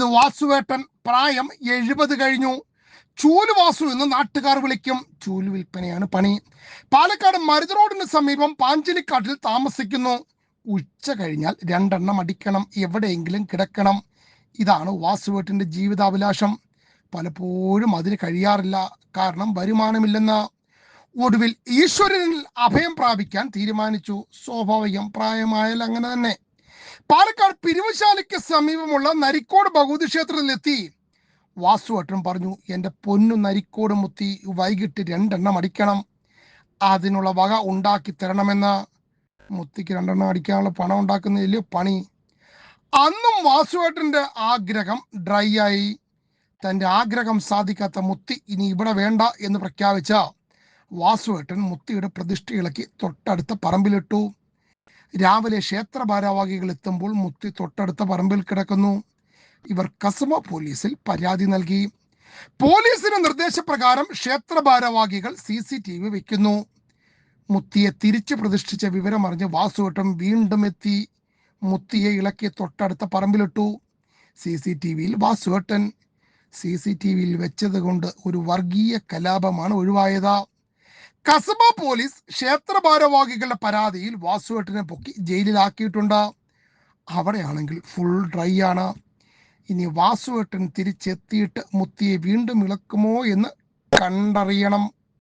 ഇത് വാസുവേട്ടൻ, പ്രായം 70 കഴിഞ്ഞു. ചൂല് വാസു എന്ന് നാട്ടുകാർ വിളിക്കും. ചൂല് വിൽപ്പനയാണ് പണി. പാലക്കാട് മരുത് റോഡിന് സമീപം പാഞ്ചലിക്കാട്ടിൽ താമസിക്കുന്നു. ഉച്ച കഴിഞ്ഞാൽ 2 എണ്ണം അടിക്കണം, എവിടെയെങ്കിലും കിടക്കണം. ഇതാണ് വാസുവേട്ടന്റെ ജീവിതാഭിലാഷം. പലപ്പോഴും അതിന് കഴിയാറില്ല, കാരണം വരുമാനമില്ലെന്ന്. ഒടുവിൽ ഈശ്വരനിൽ അഭയം പ്രാപിക്കാൻ തീരുമാനിച്ചു. സ്വാഭാവികം, പ്രായമായാൽ അങ്ങനെ തന്നെ. പാലക്കാട് പിരിവുശാലയ്ക്ക് സമീപമുള്ള നരിക്കോട് ഭഗവതി ക്ഷേത്രത്തിലെത്തി. വാസുവേട്ടൻ പറഞ്ഞു, എൻ്റെ പൊന്നു നരിക്കോട് മുത്തി, വൈകിട്ട് 2 എണ്ണം അടിക്കണം, അതിനുള്ള വക ഉണ്ടാക്കി തരണമെന്ന്. മുത്തിക്ക് 2 എണ്ണം അടിക്കാനുള്ള പണം ഉണ്ടാക്കുന്നതില് പണി. അന്നും വാസുവേട്ടന്റെ ആഗ്രഹം ഡ്രൈ ആയി. തൻ്റെ ആഗ്രഹം സാധിക്കാത്ത മുത്തി ഇനി ഇവിടെ വേണ്ട എന്ന് പ്രഖ്യാപിച്ച വാസുവേട്ടൻ മുത്തിയുടെ പ്രതിഷ്ഠ ഇളക്കി തൊട്ടടുത്ത പറമ്പിലിട്ടു. രാവിലെ ക്ഷേത്ര ഭാരവാഹികൾ എത്തുമ്പോൾ മുത്തി തൊട്ടടുത്ത പറമ്പിൽ കിടക്കുന്നു. ഇവർ കസബ പോലീസിൽ പരാതി നൽകി. പോലീസിന്റെ നിർദ്ദേശപ്രകാരം ക്ഷേത്ര ഭാരവാഹികൾ CCTV വെക്കുന്നു. മുത്തിയെ തിരിച്ചു പ്രതിഷ്ഠിച്ച വിവരമറിഞ്ഞ് വാസുവേട്ടൻ വീണ്ടും എത്തി. മുത്തിയെ ഇളക്കി തൊട്ടടുത്ത പറമ്പിലിട്ടു. CCTVയിൽ വാസുവേട്ടൻ. CCTVയിൽ വെച്ചത് കൊണ്ട് ഒരു വർഗീയ കലാപമാണ് ഒഴിവായത്. കസബ പോലീസ് ക്ഷേത്ര ഭാരവാഹികളുടെ പരാതിയിൽ വാസുവേട്ടനെ പൊക്കി ജയിലിലാക്കിയിട്ടുണ്ട്. അവിടെയാണെങ്കിൽ ഫുൾ ഡ്രൈ ആണ്. ഇനി വാസുവേട്ടൻ തിരിച്ചെത്തിയിട്ട് മുത്തിയെ വീണ്ടും ഇളക്കുമോ എന്ന് കണ്ടറിയണം.